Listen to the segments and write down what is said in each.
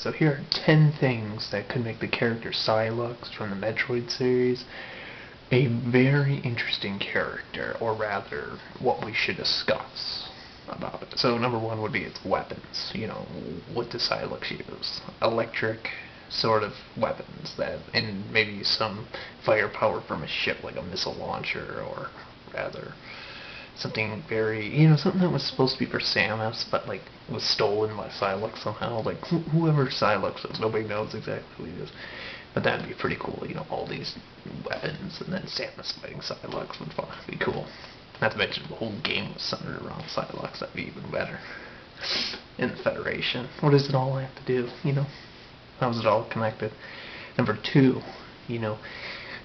So here are 10 things that could make the character Sylux from the Metroid series a very interesting character, or rather, what we should discuss about it. So number one would be its weapons. What does Sylux use? Electric sort of weapons and maybe some firepower from a ship, like a missile launcher, or rather something something that was supposed to be for Samus, but like was stolen by Sylux somehow. Like whoever Sylux is, nobody knows exactly who he is. But that'd be pretty cool, all these weapons, and then Samus fighting Sylux would be cool. Not to mention the whole game was centered around Sylux, that'd be even better. In the Federation, what does it all have to do, How is it all connected? Number two,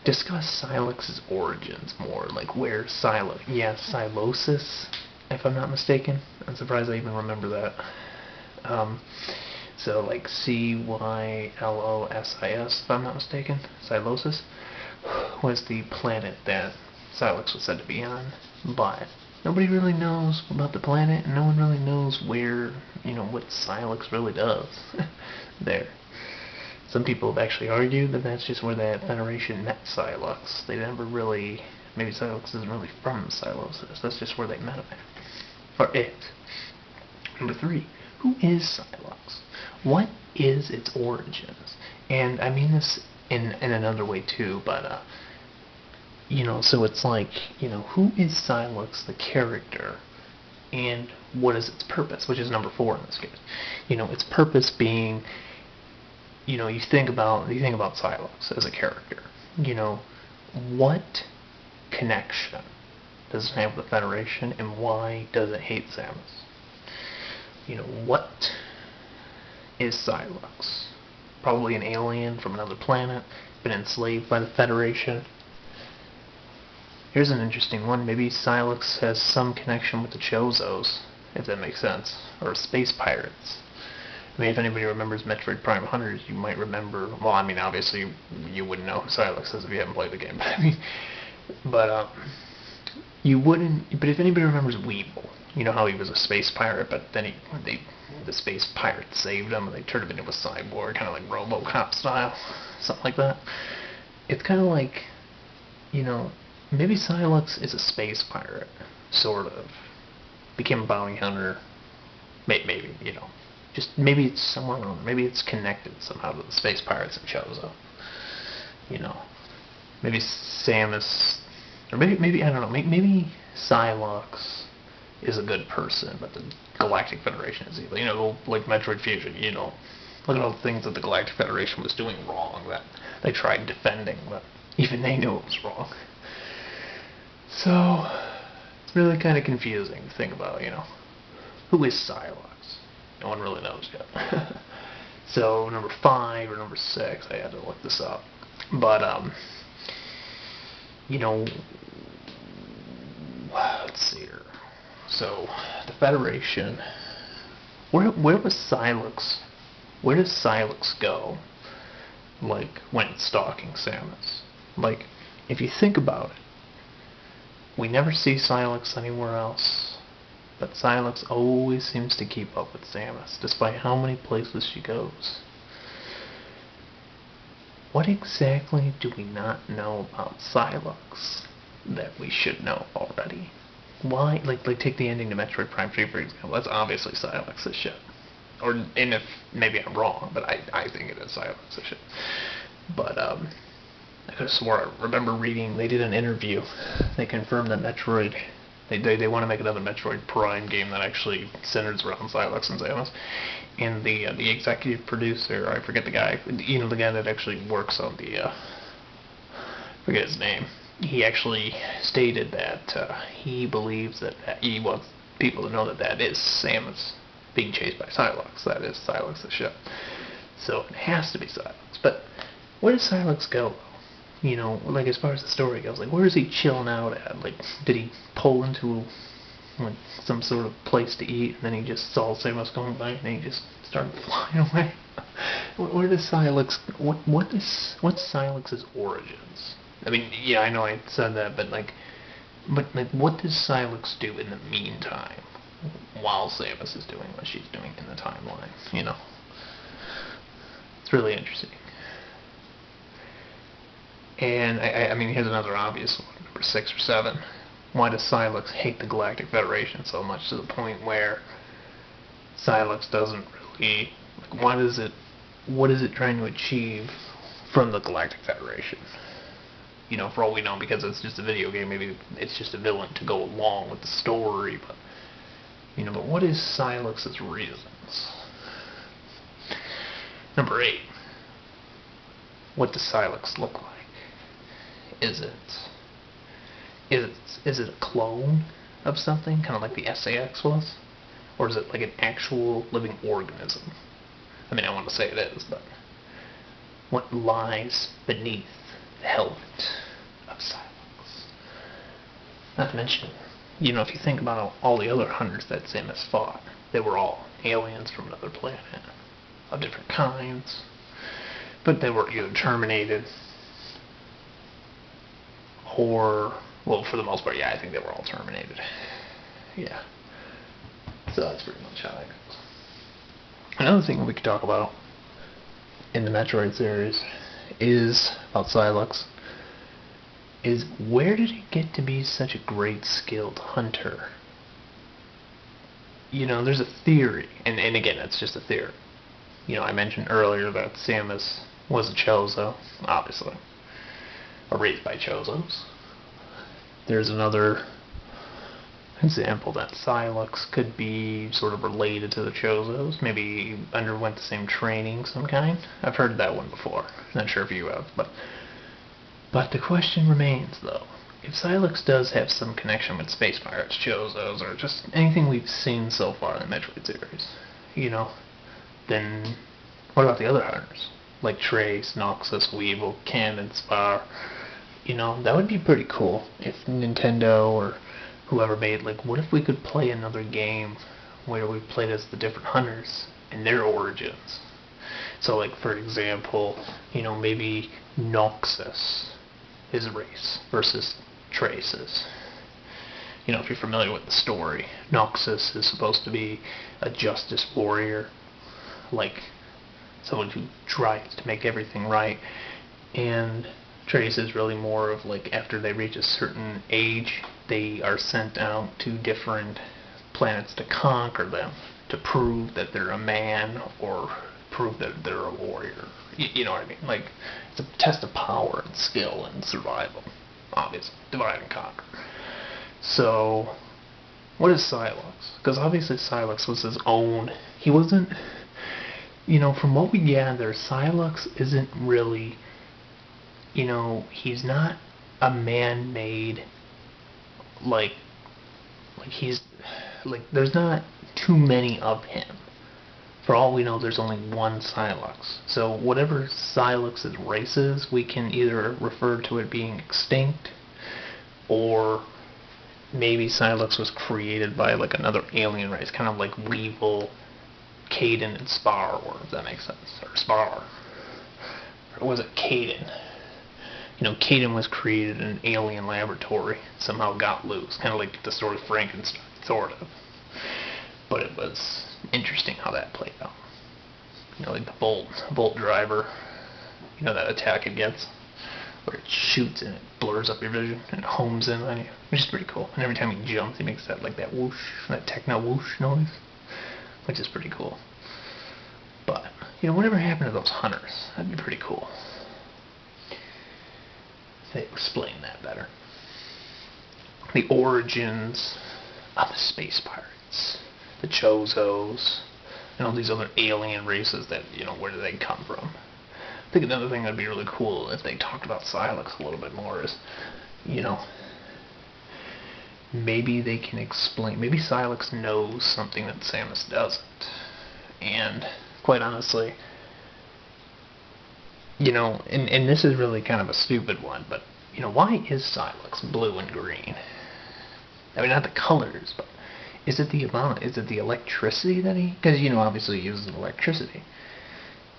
discuss Sylux's origins more, like where Sylosis, if I'm not mistaken. I'm surprised I even remember that. So like Cylosis, if I'm not mistaken, Sylosis was the planet that Sylux was said to be on, but nobody really knows about the planet, and no one really knows where, what Sylux really does there. Some people have actually argued that that's just where that Federation met Sylux. They never really, maybe Sylux isn't really from Sylosis, that's just where they met him at. Or it. Number three, who is Sylux? What is its origins? And I mean this in another way too, but so it's like, who is Sylux the character, and what is its purpose, which is number four in this case. Its purpose being, you think about Sylux as a character. What connection does it have with the Federation, and why does it hate Samus? What is Sylux? Probably an alien from another planet, been enslaved by the Federation. Here's an interesting one. Maybe Sylux has some connection with the Chozos, if that makes sense, or space pirates. I mean, if anybody remembers Metroid Prime Hunters, you might remember. Well, I mean, obviously you wouldn't know who Sylux is if you haven't played the game. You wouldn't. But if anybody remembers Weevil, how he was a space pirate, but then the space pirates saved him, and they turned him into a cyborg, kind of like RoboCop style, something like that. It's kind of like, maybe Sylux is a space pirate, sort of. Became a bounty hunter, maybe, just maybe it's somewhere around there. Maybe it's connected somehow to the space pirates and Chozo. Maybe Samus, or maybe I don't know. Maybe Sylux is a good person, but the Galactic Federation is evil. Like Metroid Fusion. Look at all the things that the Galactic Federation was doing wrong that they tried defending, but even they knew it was wrong. So it's really kind of confusing to think about. Who is Sylux? No one really knows yet. So number 5 or number 6, I had to look this up. But let's see here. So the Federation. Where was Sylux? Where does Sylux go? Like when it's stalking Samus. Like if you think about it, we never see Sylux anywhere else. But Sylux always seems to keep up with Samus, despite how many places she goes. What exactly do we not know about Sylux that we should know already? Why? Like take the ending to Metroid Prime 3, for example. That's obviously Sylux's shit. And if maybe I'm wrong, but I think it is Sylux's shit. But I could have swore I remember reading, they did an interview. They confirmed that Metroid, they want to make another Metroid Prime game that actually centers around Sylux and Samus. And the executive producer, I forget the guy, the guy that actually works on the, forget his name. He actually stated that he believes that he wants people to know that is Samus being chased by Sylux. That is Sylux's ship. So it has to be Sylux. But where does Sylux go? Like as far as the story goes, like where is he chilling out at? Like did he pull into like some sort of place to eat, and then he just saw Samus going by, and then he just started flying away? Where does Sylux? What's Sylux's origins? I mean, yeah, I know I said that, but what does Sylux do in the meantime, while Samus is doing what she's doing in the timeline? It's really interesting. And I mean, here's another obvious one, number 6 or 7. Why does Sylux hate the Galactic Federation so much, to the point where Sylux doesn't really, like, what is it trying to achieve from the Galactic Federation? You know, for all we know, because it's just a video game, maybe it's just a villain to go along with the story, but, you know, but what is Sylux's reasons? Number 8. What does Sylux look like? Is it a clone of something, kind of like the SAX was? Or is it like an actual living organism? I mean, I want to say it is, but what lies beneath the helmet of Sylux? Not to mention, you know, if you think about all the other hunters that Samus fought, they were all aliens from another planet, of different kinds, but they were either terminated or, well, for the most part, yeah, I think they were all terminated. Yeah. So that's pretty much how that goes. Another thing we could talk about in the Metroid series is about Sylux, is where did he get to be such a great skilled hunter? You know, there's a theory, and again, that's just a theory. You know, I mentioned earlier that Samus was a Chozo, obviously, or raised by Chozos. There's another example that Sylux could be sort of related to the Chozos, maybe underwent the same training of some kind. I've heard that one before. Not sure if you have, but the question remains, though. If Sylux does have some connection with Space Pirates, Chozos, or just anything we've seen so far in the Metroid series, you know, then what about the other hunters? Like Trace, Noxus, Weevil, Cannon, Spar. You know, that would be pretty cool if Nintendo or whoever made, like, what if we could play another game where we played as the different hunters and their origins? So, like, for example, you know, maybe Noxus, his race, versus Trace's. You know, if you're familiar with the story, Noxus is supposed to be a justice warrior, like someone who tries to make everything right, and Trace is really more of, like, after they reach a certain age, they are sent out to different planets to conquer them, to prove that they're a man, or prove that they're a warrior. You know what I mean? Like, it's a test of power and skill and survival. Obviously, divide and conquer. So, what is Sylux? Because obviously Sylux was his own. He wasn't, you know, from what we gather, Sylux isn't really, you know, he's not a man-made, like he's, like, there's not too many of him. For all we know, there's only one Sylux. So whatever Sylux's race is, we can either refer to it being extinct, or maybe Sylux was created by, like, another alien race, kind of like Weevil, Caden, and Spar were, if that makes sense. Or Spar. Or was it Caden? You know, Caden was created in an alien laboratory, somehow got loose, kind of like the story of Frankenstein, sort of. But it was interesting how that played out. You know, like the Bolt driver, you know, that attack it gets, where it shoots and it blurs up your vision and it homes in on you, which is pretty cool. And every time he jumps, he makes that, like, that whoosh, that techno whoosh noise, which is pretty cool. But, you know, whatever happened to those hunters? That'd be pretty cool. They explain that better. The origins of the space pirates, the Chozos, and all these other alien races that, you know, where do they come from? I think another thing that'd be really cool if they talked about Sylux a little bit more is, you know, maybe they can explain, maybe Sylux knows something that Samus doesn't. And quite honestly, you know, and this is really kind of a stupid one, but, you know, why is Sylux blue and green? I mean, not the colors, but is it the amount, is it the electricity that he, because, you know, obviously he uses electricity.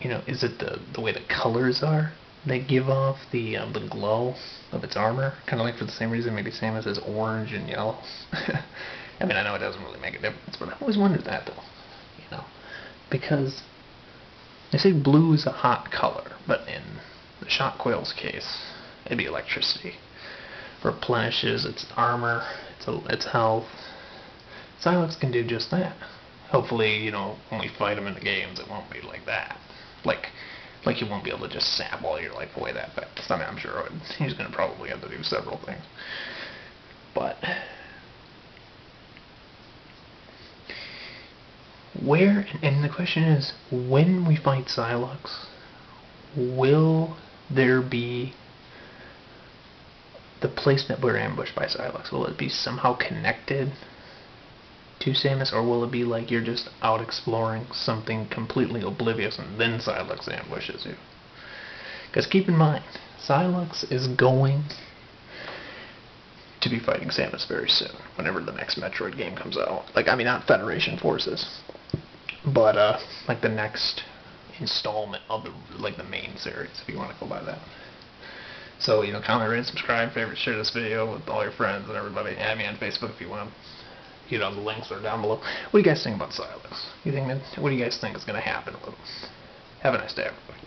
You know, is it the way the colors are that give off the glow of its armor? Kind of like for the same reason maybe Samus is orange and yellow. I mean, I know it doesn't really make a difference, but I always wondered that, though, you know, because They say blue is a hot color, but in the shot coil's case, it'd be electricity. Replenishes its armor, its health. Sylux can do just that. Hopefully, when we fight him in the games, it won't be like that. Like you won't be able to just sap all your life away that fast. I mean, I'm sure he's going to probably have to do several things. But and the question is, when we fight Sylux, will there be the place that we're ambushed by Sylux? Will it be somehow connected to Samus, or will it be like you're just out exploring something completely oblivious and then Sylux ambushes you? Because keep in mind, Sylux is going to be fighting Samus very soon, whenever the next Metroid game comes out. Not Federation Forces, but like the next installment of the main series, if you want to go by that. So, comment, rate, subscribe, favorite, share this video with all your friends and everybody. Add me on Facebook if you want. The links are down below. What do you guys think about Sylux? What do you guys think is going to happen with him? Have a nice day, everybody.